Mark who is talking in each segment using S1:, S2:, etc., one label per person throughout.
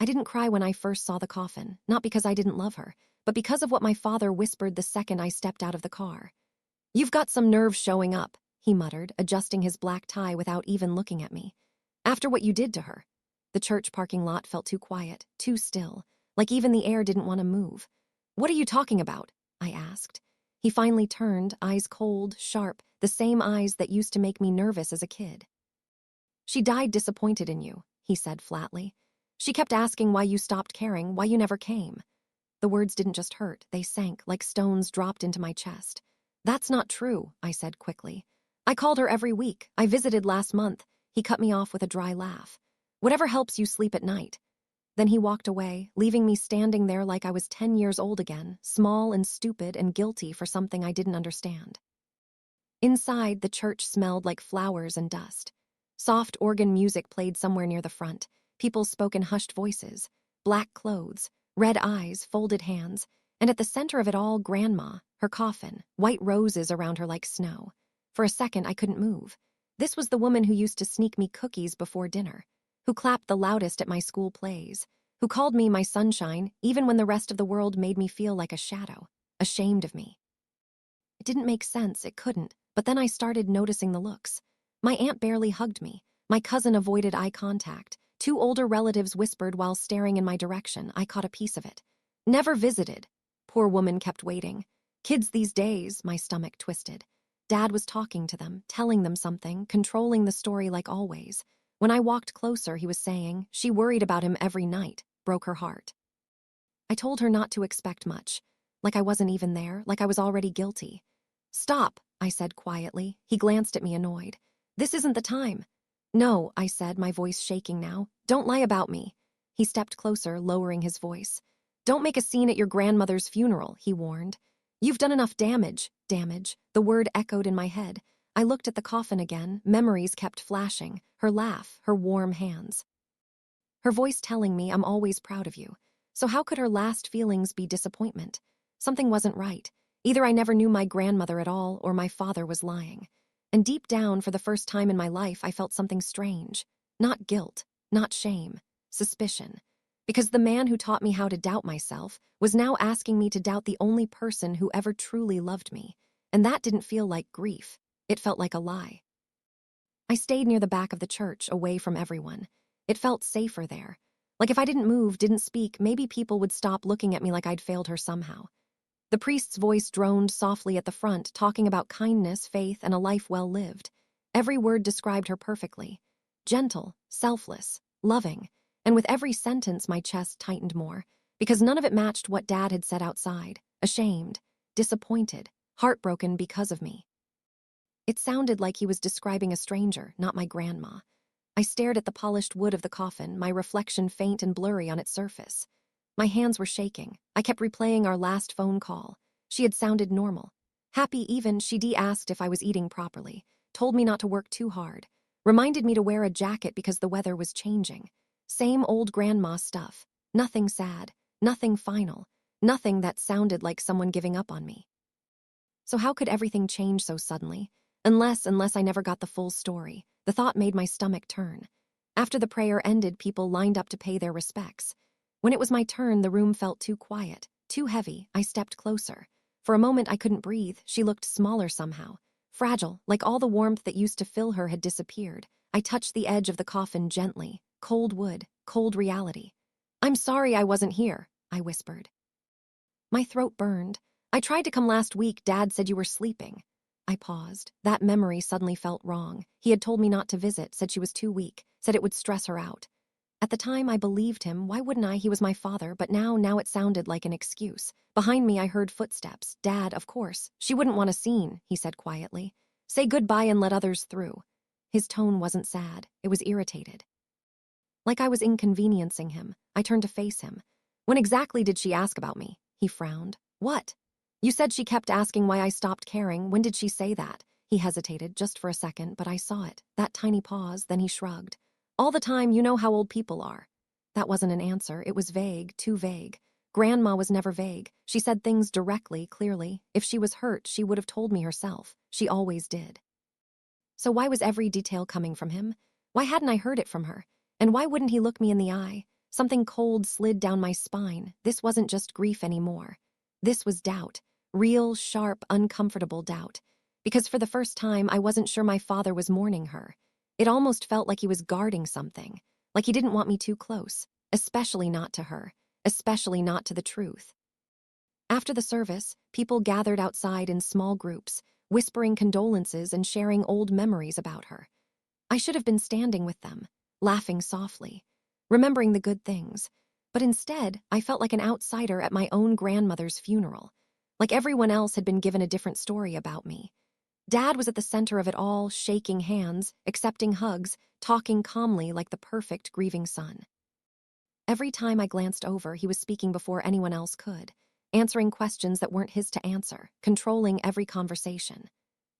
S1: I didn't cry when I first saw the coffin, not because I didn't love her, but because of what my father whispered the second I stepped out of the car. "You've got some nerve showing up," he muttered, adjusting his black tie without even looking at me. "After what you did to her." The church parking lot felt too quiet, too still, like even the air didn't want to move. "What are you talking about?" I asked. He finally turned, eyes cold, sharp, the same eyes that used to make me nervous as a kid. "She died disappointed in you," he said flatly. "She kept asking why you stopped caring, why you never came." The words didn't just hurt, they sank like stones dropped into my chest. "That's not true," I said quickly. "I called her every week. I visited last month." He cut me off with a dry laugh. "Whatever helps you sleep at night." Then he walked away, leaving me standing there like I was 10 years old again, small and stupid and guilty for something I didn't understand. Inside, the church smelled like flowers and dust. Soft organ music played somewhere near the front. People spoke in hushed voices. Black clothes, red eyes, folded hands, and at the center of it all, Grandma, her coffin, white roses around her like snow. For a second, I couldn't move. This was the woman who used to sneak me cookies before dinner, who clapped the loudest at my school plays, who called me my sunshine even when the rest of the world made me feel like a shadow, ashamed of me. It didn't make sense, it couldn't, but then I started noticing the looks. My aunt barely hugged me. My cousin avoided eye contact. Two older relatives whispered while staring in my direction. I caught a piece of it. "Never visited." Poor woman kept waiting. Kids these days, my stomach twisted. Dad was talking to them, telling them something, controlling the story like always. When I walked closer, he was saying, "She worried about him every night," broke her heart. I told her not to expect much, like I wasn't even there, like I was already guilty. "Stop," I said quietly. He glanced at me annoyed. "This isn't the time." "No," I said, my voice shaking now. "Don't lie about me." He stepped closer, lowering his voice. "Don't make a scene at your grandmother's funeral," he warned. "You've done enough damage." Damage. The word echoed in my head. I looked at the coffin again. Memories kept flashing. Her laugh, her warm hands. Her voice telling me, "I'm always proud of you." So how could her last feelings be disappointment? Something wasn't right. Either I never knew my grandmother at all, or my father was lying. And deep down, for the first time in my life, I felt something strange. Not guilt, not shame, suspicion. Because the man who taught me how to doubt myself was now asking me to doubt the only person who ever truly loved me. And that didn't feel like grief. It felt like a lie. I stayed near the back of the church, away from everyone. It felt safer there. Like if I didn't move, didn't speak, maybe people would stop looking at me like I'd failed her somehow. The priest's voice droned softly at the front, talking about kindness, faith, and a life well lived. Every word described her perfectly. Gentle, selfless, loving. And with every sentence, my chest tightened more, because none of it matched what Dad had said outside. Ashamed, disappointed, heartbroken because of me. It sounded like he was describing a stranger, not my grandma. I stared at the polished wood of the coffin, my reflection faint and blurry on its surface. My hands were shaking. I kept replaying our last phone call. She had sounded normal. Happy even. She asked if I was eating properly, told me not to work too hard, reminded me to wear a jacket because the weather was changing. Same old grandma stuff. Nothing sad, nothing final, nothing that sounded like someone giving up on me. So how could everything change so suddenly? Unless I never got the full story. The thought made my stomach turn. After the prayer ended, people lined up to pay their respects. When it was my turn, the room felt too quiet, too heavy. I stepped closer. For a moment, I couldn't breathe. She looked smaller somehow. Fragile, like all the warmth that used to fill her had disappeared. I touched the edge of the coffin gently. Cold wood, cold reality. "I'm sorry I wasn't here," I whispered. My throat burned. "I tried to come last week. Dad said you were sleeping." I paused. That memory suddenly felt wrong. He had told me not to visit, said she was too weak, said it would stress her out. At the time, I believed him. Why wouldn't I? He was my father, but now it sounded like an excuse. Behind me, I heard footsteps. "Dad, of course. She wouldn't want a scene," he said quietly. "Say goodbye and let others through." His tone wasn't sad. It was irritated. Like I was inconveniencing him. I turned to face him. "When exactly did she ask about me?" He frowned. "What?" "You said she kept asking why I stopped caring. When did she say that?" He hesitated just for a second, but I saw it. That tiny pause, then he shrugged. "All the time. You know how old people are." That wasn't an answer. It was vague, too vague. Grandma was never vague. She said things directly, clearly. If she was hurt, she would have told me herself. She always did. So why was every detail coming from him? Why hadn't I heard it from her? And why wouldn't he look me in the eye? Something cold slid down my spine. This wasn't just grief anymore. This was doubt. Real, sharp, uncomfortable doubt. Because for the first time, I wasn't sure my father was mourning her. It almost felt like he was guarding something, like he didn't want me too close, especially not to her, especially not to the truth. After the service, people gathered outside in small groups, whispering condolences and sharing old memories about her. I should have been standing with them, laughing softly, remembering the good things. But instead, I felt like an outsider at my own grandmother's funeral, like everyone else had been given a different story about me. Dad was at the center of it all, shaking hands, accepting hugs, talking calmly like the perfect grieving son. Every time I glanced over, he was speaking before anyone else could, answering questions that weren't his to answer, controlling every conversation.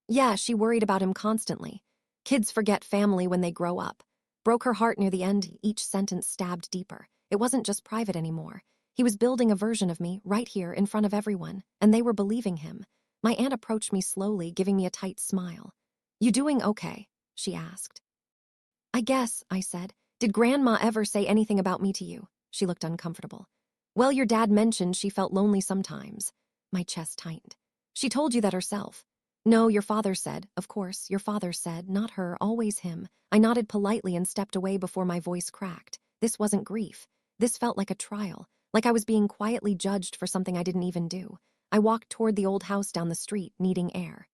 S1: Yeah, she worried about him constantly. Kids forget family when they grow up. Broke her heart near the end, each sentence stabbed deeper. It wasn't just private anymore. He was building a version of me right here in front of everyone, and they were believing him. My aunt approached me slowly, giving me a tight smile. "You doing okay?" she asked. "I guess," I said. "Did Grandma ever say anything about me to you?" She looked uncomfortable. "Well, your dad mentioned she felt lonely sometimes." My chest tightened. "She told you that herself." "No, your father said." "Of course, your father said, not her, always him." I nodded politely and stepped away before my voice cracked. This wasn't grief. This felt like a trial, like I was being quietly judged for something I didn't even do. I walked toward the old house down the street, needing air.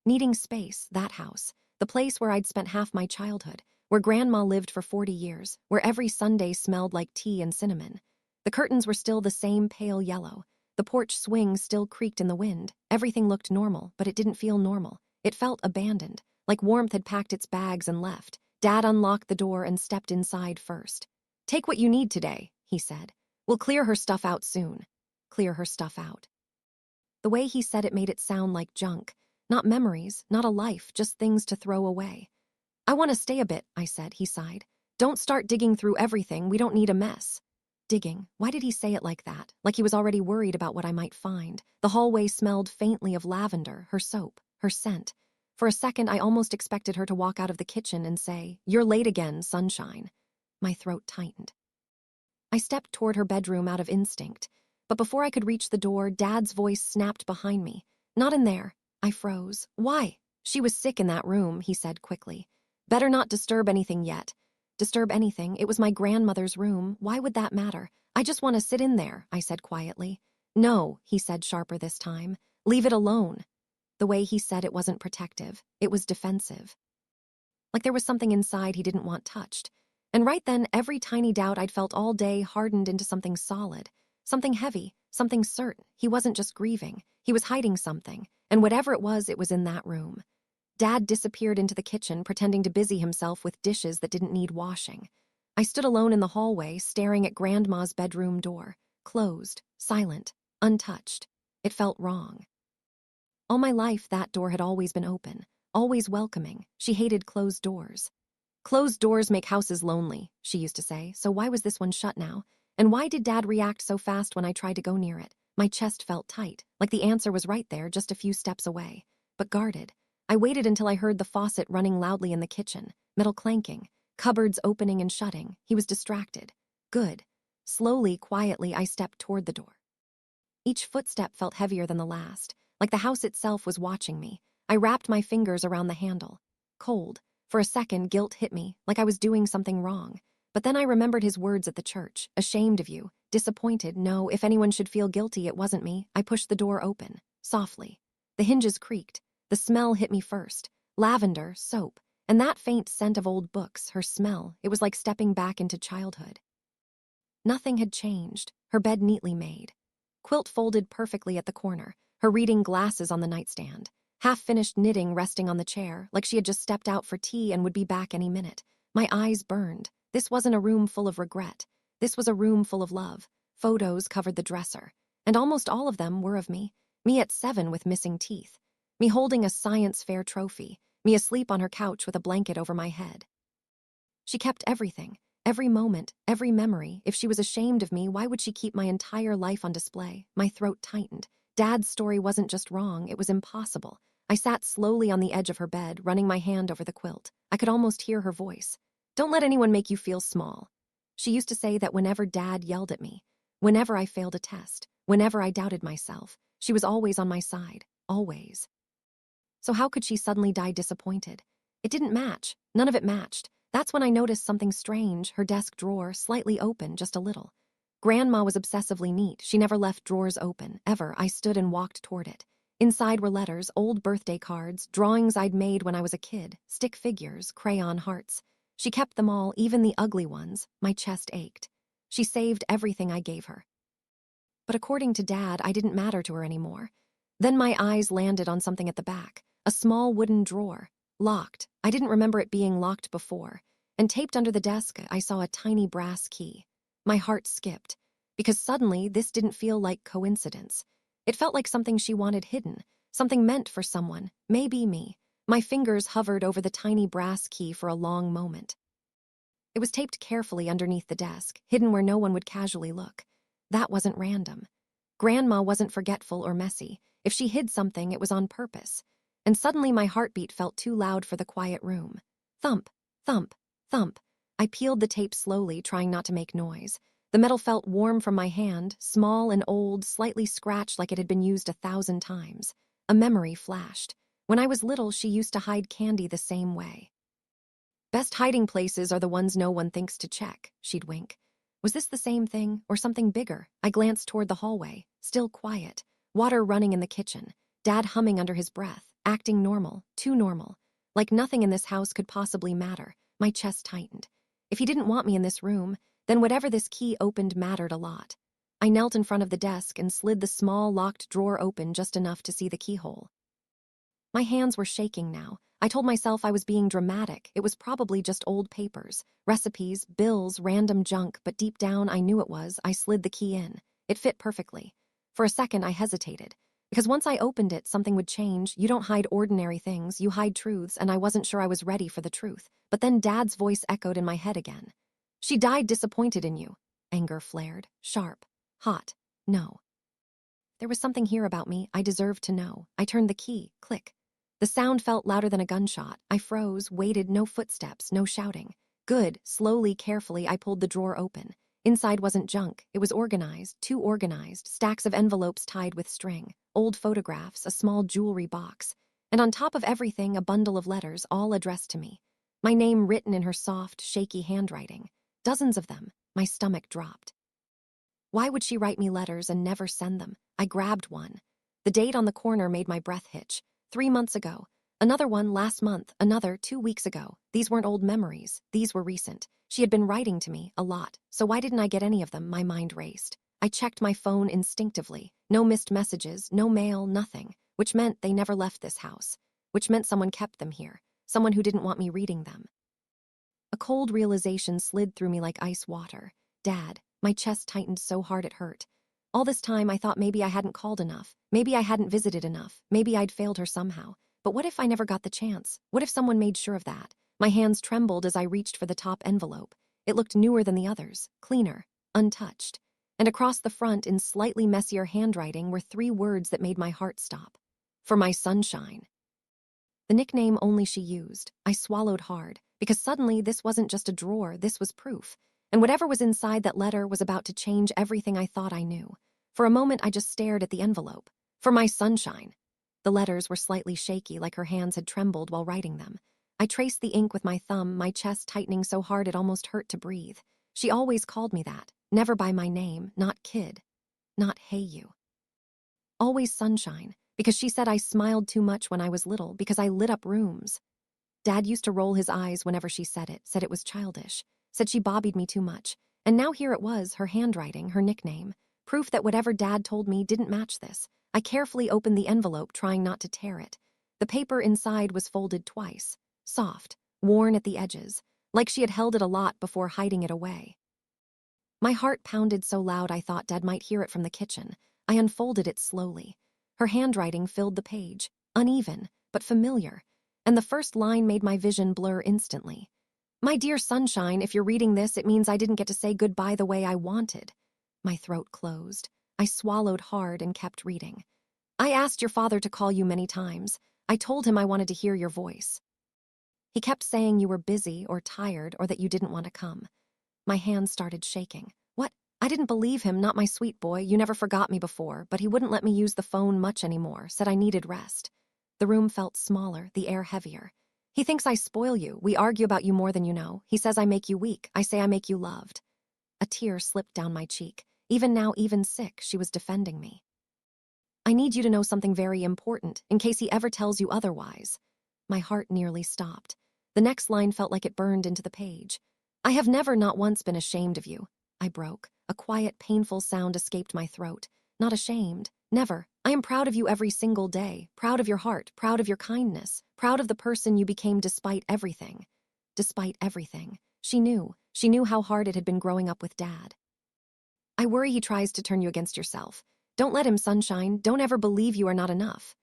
S1: Needing space, that house. The place where I'd spent half my childhood, where Grandma lived for 40 years, where every Sunday smelled like tea and cinnamon. The curtains were still the same pale yellow. The porch swing still creaked in the wind. Everything looked normal, but it didn't feel normal. It felt abandoned, like warmth had packed its bags and left. Dad unlocked the door and stepped inside first. "Take what you need today," he said. "We'll clear her stuff out soon." Clear her stuff out. The way he said it made it sound like junk. Not memories, not a life, just things to throw away. "I want to stay a bit," I said. He sighed. "Don't start digging through everything. We don't need a mess." Digging. Why did he say it like that? Like he was already worried about what I might find. The hallway smelled faintly of lavender, her soap, her scent. For a second, I almost expected her to walk out of the kitchen and say, "You're late again, sunshine." My throat tightened. I stepped toward her bedroom out of instinct. But before I could reach the door, Dad's voice snapped behind me. "Not in there." I froze. "Why?" "She was sick in that room," he said quickly. "Better not disturb anything yet." Disturb anything? It was my grandmother's room. Why would that matter? "I just want to sit in there," I said quietly. "No," he said sharper this time. "Leave it alone." The way he said it wasn't protective. It was defensive. Like there was something inside he didn't want touched. And right then, every tiny doubt I'd felt all day hardened into something solid. Something heavy, something certain. He wasn't just grieving. He was hiding something. And whatever it was in that room. Dad disappeared into the kitchen, pretending to busy himself with dishes that didn't need washing. I stood alone in the hallway, staring at Grandma's bedroom door. Closed, silent, untouched. It felt wrong. All my life, that door had always been open, always welcoming. She hated closed doors. "Closed doors make houses lonely," she used to say, so why was this one shut now? And why did Dad react so fast when I tried to go near it? My chest felt tight, like the answer was right there, just a few steps away. But guarded. I waited until I heard the faucet running loudly in the kitchen, metal clanking, cupboards opening and shutting. He was distracted. Good. Slowly, quietly, I stepped toward the door. Each footstep felt heavier than the last, like the house itself was watching me. I wrapped my fingers around the handle. Cold. For a second, guilt hit me, like I was doing something wrong. But then I remembered his words at the church. "Ashamed of you. Disappointed. No, if anyone should feel guilty, it wasn't me." I pushed the door open, softly. The hinges creaked. The smell hit me first. Lavender, soap, and that faint scent of old books, her smell. It was like stepping back into childhood. Nothing had changed. Her bed neatly made. Quilt folded perfectly at the corner. Her reading glasses on the nightstand. Half-finished knitting resting on the chair, like she had just stepped out for tea and would be back any minute. My eyes burned. This wasn't a room full of regret. This was a room full of love. Photos covered the dresser. And almost all of them were of me. Me at 7 with missing teeth. Me holding a science fair trophy. Me asleep on her couch with a blanket over my head. She kept everything. Every moment, every memory. If she was ashamed of me, why would she keep my entire life on display? My throat tightened. Dad's story wasn't just wrong, it was impossible. I sat slowly on the edge of her bed, running my hand over the quilt. I could almost hear her voice. "Don't let anyone make you feel small." She used to say that whenever Dad yelled at me, whenever I failed a test, whenever I doubted myself, she was always on my side, always. So how could she suddenly die disappointed? It didn't match. None of it matched. That's when I noticed something strange, her desk drawer slightly open just a little. Grandma was obsessively neat. She never left drawers open, ever. I stood and walked toward it. Inside were letters, old birthday cards, drawings I'd made when I was a kid, stick figures, crayon hearts. She kept them all, even the ugly ones. My chest ached. She saved everything I gave her. But according to Dad, I didn't matter to her anymore. Then my eyes landed on something at the back, a small wooden drawer, locked. I didn't remember it being locked before. And taped under the desk, I saw a tiny brass key. My heart skipped, because suddenly this didn't feel like coincidence. It felt like something she wanted hidden, something meant for someone, maybe me. My fingers hovered over the tiny brass key for a long moment. It was taped carefully underneath the desk, hidden where no one would casually look. That wasn't random. Grandma wasn't forgetful or messy. If she hid something, it was on purpose. And suddenly my heartbeat felt too loud for the quiet room. Thump, thump, thump. I peeled the tape slowly, trying not to make noise. The metal felt warm from my hand, small and old, slightly scratched like it had been used 1,000 times. A memory flashed. When I was little, she used to hide candy the same way. Best hiding places are the ones no one thinks to check, she'd wink. Was this the same thing, or something bigger? I glanced toward the hallway, still quiet. Water running in the kitchen. Dad humming under his breath, acting normal, too normal. Like nothing in this house could possibly matter. My chest tightened. If he didn't want me in this room, then whatever this key opened mattered a lot. I knelt in front of the desk and slid the small locked drawer open just enough to see the keyhole. My hands were shaking now. I told myself I was being dramatic. It was probably just old papers, recipes, bills, random junk, but deep down I knew it was. I slid the key in. It fit perfectly. For a second I hesitated, because once I opened it, something would change. You don't hide ordinary things, you hide truths, and I wasn't sure I was ready for the truth. But then Dad's voice echoed in my head again. She died disappointed in you. Anger flared, sharp, hot. No. There was something here about me I deserved to know. I turned the key, click. The sound felt louder than a gunshot. I froze, waited, no footsteps, no shouting. Good. Slowly, carefully, I pulled the drawer open. Inside wasn't junk. It was organized, too organized, stacks of envelopes tied with string, old photographs, a small jewelry box. And on top of everything, a bundle of letters, all addressed to me. My name written in her soft, shaky handwriting. Dozens of them. My stomach dropped. Why would she write me letters and never send them? I grabbed one. The date on the corner made my breath hitch. 3 months ago. Another one last month. Another 2 weeks ago. These weren't old memories. These were recent. She had been writing to me, a lot. So why didn't I get any of them? My mind raced. I checked my phone instinctively. No missed messages, no mail, nothing. Which meant they never left this house. Which meant someone kept them here. Someone who didn't want me reading them. A cold realization slid through me like ice water. Dad. My chest tightened so hard it hurt. All this time I thought maybe I hadn't called enough. Maybe I hadn't visited enough. Maybe I'd failed her somehow. But what if I never got the chance? What if someone made sure of that? My hands trembled as I reached for the top envelope. It looked newer than the others, cleaner, untouched. And across the front, in slightly messier handwriting, were 3 words that made my heart stop. For my sunshine. The nickname only she used. I swallowed hard, because suddenly this wasn't just a drawer, this was proof. And whatever was inside that letter was about to change everything I thought I knew. For a moment I just stared at the envelope. For my sunshine. The letters were slightly shaky, like her hands had trembled while writing them. I traced the ink with my thumb, my chest tightening so hard it almost hurt to breathe. She always called me that. Never by my name, not kid. Not hey you. Always sunshine, because she said I smiled too much when I was little, because I lit up rooms. Dad used to roll his eyes whenever she said it was childish. Said she bobbied me too much. And now here it was, her handwriting, her nickname. Proof that whatever Dad told me didn't match this. I carefully opened the envelope, trying not to tear it. The paper inside was folded twice. Soft, worn at the edges, like she had held it a lot before hiding it away. My heart pounded so loud I thought Dad might hear it from the kitchen. I unfolded it slowly. Her handwriting filled the page, uneven, but familiar. And the first line made my vision blur instantly. My dear sunshine, if you're reading this, it means I didn't get to say goodbye the way I wanted. My throat closed. I swallowed hard and kept reading. I asked your father to call you many times. I told him I wanted to hear your voice. He kept saying you were busy or tired or that you didn't want to come. My hands started shaking. What? I didn't believe him, not my sweet boy. You never forgot me before, but he wouldn't let me use the phone much anymore, said I needed rest. The room felt smaller, the air heavier. He thinks I spoil you. We argue about you more than you know. He says I make you weak. I say I make you loved. A tear slipped down my cheek. Even now, even sick, she was defending me. I need you to know something very important, in case he ever tells you otherwise. My heart nearly stopped. The next line felt like it burned into the page. I have never, not once, been ashamed of you. I broke. A quiet, painful sound escaped my throat. Not ashamed. Never. I am proud of you every single day. Proud of your heart. Proud of your kindness. Proud of the person you became despite everything. Despite everything. She knew. She knew how hard it had been growing up with Dad. I worry he tries to turn you against yourself. Don't let him, sunshine. Don't ever believe you are not enough.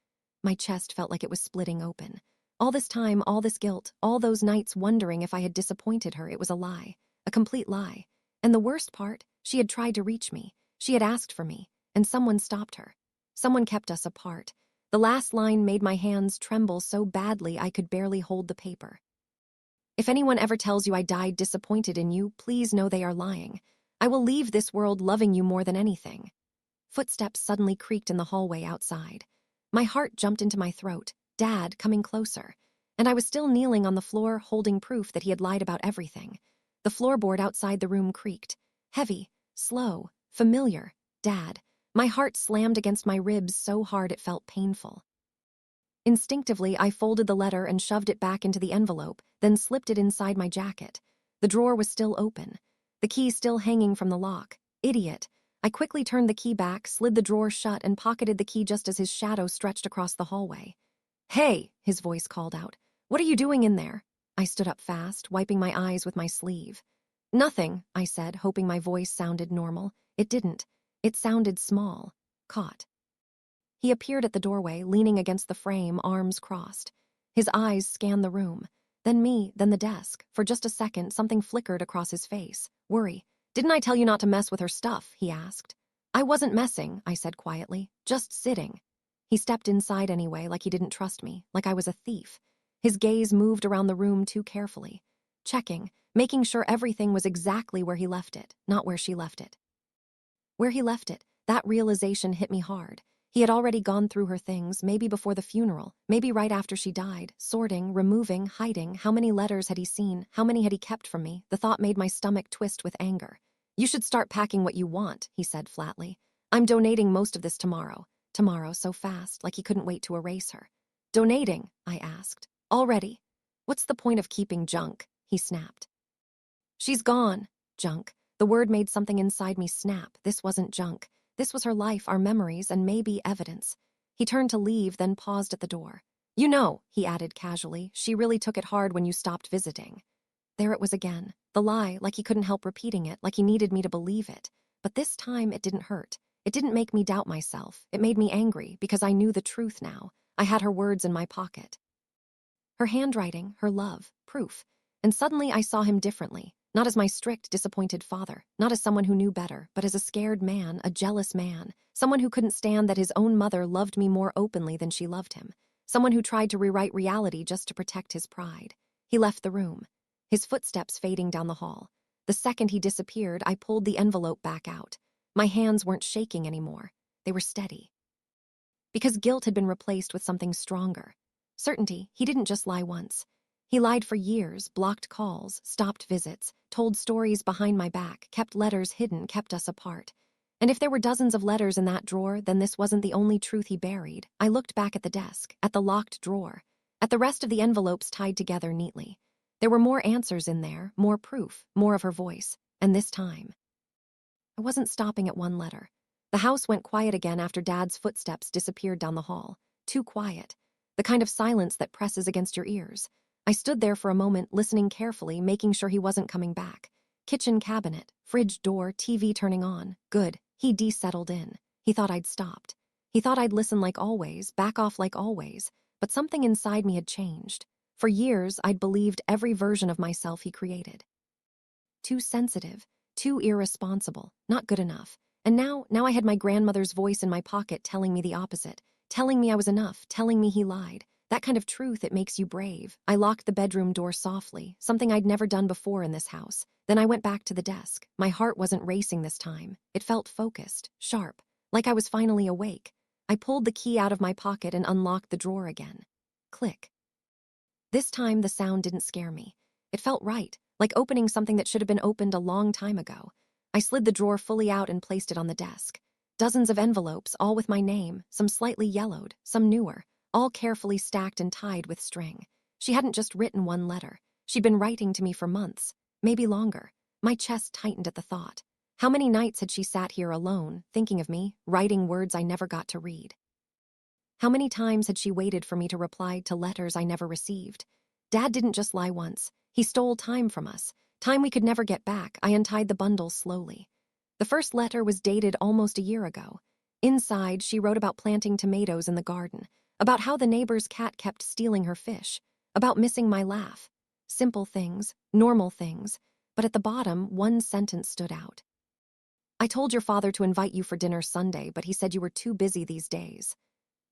S1: My chest felt like it was splitting open. All this time, all this guilt, all those nights wondering if I had disappointed her, it was a lie. A complete lie. And the worst part, she had tried to reach me. She had asked for me, and someone stopped her. Someone kept us apart. The last line made my hands tremble so badly I could barely hold the paper. If anyone ever tells you I died disappointed in you, please know they are lying. I will leave this world loving you more than anything. Footsteps suddenly creaked in the hallway outside. My heart jumped into my throat, Dad coming closer. And I was still kneeling on the floor, holding proof that he had lied about everything. The floorboard outside the room creaked. Heavy, slow, familiar. Dad. My heart slammed against my ribs so hard it felt painful. Instinctively, I folded the letter and shoved it back into the envelope, then slipped it inside my jacket. The drawer was still open. The key still hanging from the lock. Idiot. I quickly turned the key back, slid the drawer shut, and pocketed the key just as his shadow stretched across the hallway. Hey, his voice called out. What are you doing in there? I stood up fast, wiping my eyes with my sleeve. Nothing, I said, hoping my voice sounded normal. It didn't. It sounded small. Caught. He appeared at the doorway, leaning against the frame, arms crossed. His eyes scanned the room. Then me, then the desk. For just a second, something flickered across his face. Worry. Didn't I tell you not to mess with her stuff? He asked. I wasn't messing, I said quietly. Just sitting. He stepped inside anyway, like he didn't trust me, like I was a thief. His gaze moved around the room too carefully. Checking, making sure everything was exactly where he left it, not where she left it. Where he left it, that realization hit me hard. He had already gone through her things, maybe before the funeral, maybe right after she died, sorting, removing, hiding. How many letters had he seen? How many had he kept from me? The thought made my stomach twist with anger. You should start packing what you want, he said flatly. I'm donating most of this tomorrow. Tomorrow, so fast, like he couldn't wait to erase her. Donating? I asked. Already? What's the point of keeping junk? He snapped. She's gone. Junk. The word made something inside me snap. This wasn't junk. This was her life, our memories, and maybe evidence. He turned to leave, then paused at the door. You know, he added casually, she really took it hard when you stopped visiting. There it was again. The lie, like he couldn't help repeating it, like he needed me to believe it. But this time it didn't hurt. It didn't make me doubt myself. It made me angry, because I knew the truth now. I had her words in my pocket. Her handwriting, her love, proof. And suddenly I saw him differently. Not as my strict, disappointed father, not as someone who knew better, but as a scared man, a jealous man, someone who couldn't stand that his own mother loved me more openly than she loved him, someone who tried to rewrite reality just to protect his pride. He left the room, his footsteps fading down the hall. The second he disappeared, I pulled the envelope back out. My hands weren't shaking anymore. They were steady. Because guilt had been replaced with something stronger. Certainty. He didn't just lie once. He lied for years, blocked calls, stopped visits, told stories behind my back, kept letters hidden, kept us apart. And if there were dozens of letters in that drawer, then this wasn't the only truth he buried. I looked back at the desk, at the locked drawer, at the rest of the envelopes tied together neatly. There were more answers in there, more proof, more of her voice. And this time, I wasn't stopping at one letter. The house went quiet again after Dad's footsteps disappeared down the hall. Too quiet. The kind of silence that presses against your ears. I stood there for a moment, listening carefully, making sure he wasn't coming back. Kitchen cabinet, fridge door, TV turning on. Good. He de-settled in. He thought I'd stopped. He thought I'd listen like always, back off like always. But something inside me had changed. For years, I'd believed every version of myself he created. Too sensitive, too irresponsible, not good enough. And now I had my grandmother's voice in my pocket telling me the opposite. Telling me I was enough, telling me he lied. That kind of truth, it makes you brave. I locked the bedroom door softly, something I'd never done before in this house. Then I went back to the desk. My heart wasn't racing this time. It felt focused, sharp, like I was finally awake. I pulled the key out of my pocket and unlocked the drawer again. Click. This time, the sound didn't scare me. It felt right, like opening something that should have been opened a long time ago. I slid the drawer fully out and placed it on the desk. Dozens of envelopes, all with my name, some slightly yellowed, some newer, all carefully stacked and tied with string. She hadn't just written one letter. She'd been writing to me for months, maybe longer. My chest tightened at the thought. How many nights had she sat here alone, thinking of me, writing words I never got to read? How many times had she waited for me to reply to letters I never received? Dad didn't just lie once. He stole time from us, time we could never get back. I untied the bundle slowly. The first letter was dated almost a year ago. Inside, she wrote about planting tomatoes in the garden, about how the neighbor's cat kept stealing her fish, about missing my laugh. Simple things, normal things, but at the bottom, one sentence stood out. I told your father to invite you for dinner Sunday, but he said you were too busy these days.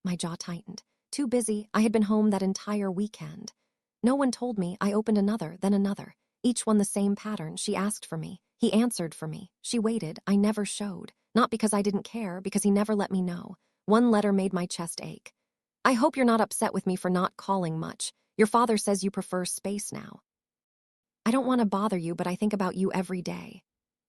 S1: My jaw tightened. Too busy. I had been home that entire weekend. No one told me. I opened another, then another. Each one the same pattern. She asked for me. He answered for me. She waited. I never showed. Not because I didn't care, because he never let me know. One letter made my chest ache. I hope you're not upset with me for not calling much. Your father says you prefer space now. I don't want to bother you, but I think about you every day.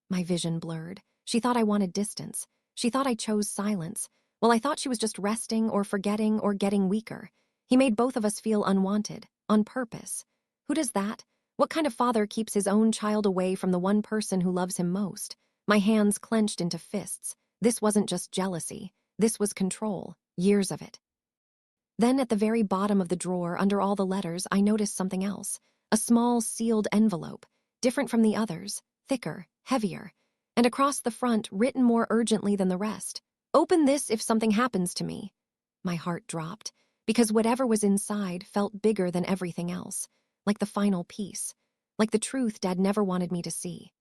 S1: My vision blurred. She thought I wanted distance. She thought I chose silence. Well, I thought she was just resting or forgetting or getting weaker. He made both of us feel unwanted, on purpose. Who does that? What kind of father keeps his own child away from the one person who loves him most? My hands clenched into fists. This wasn't just jealousy. This was control. Years of it. Then at the very bottom of the drawer, under all the letters, I noticed something else. A small, sealed envelope. Different from the others. Thicker, heavier. And across the front, written more urgently than the rest. Open this if something happens to me. My heart dropped, because whatever was inside felt bigger than everything else, like the final piece, like the truth Dad never wanted me to see.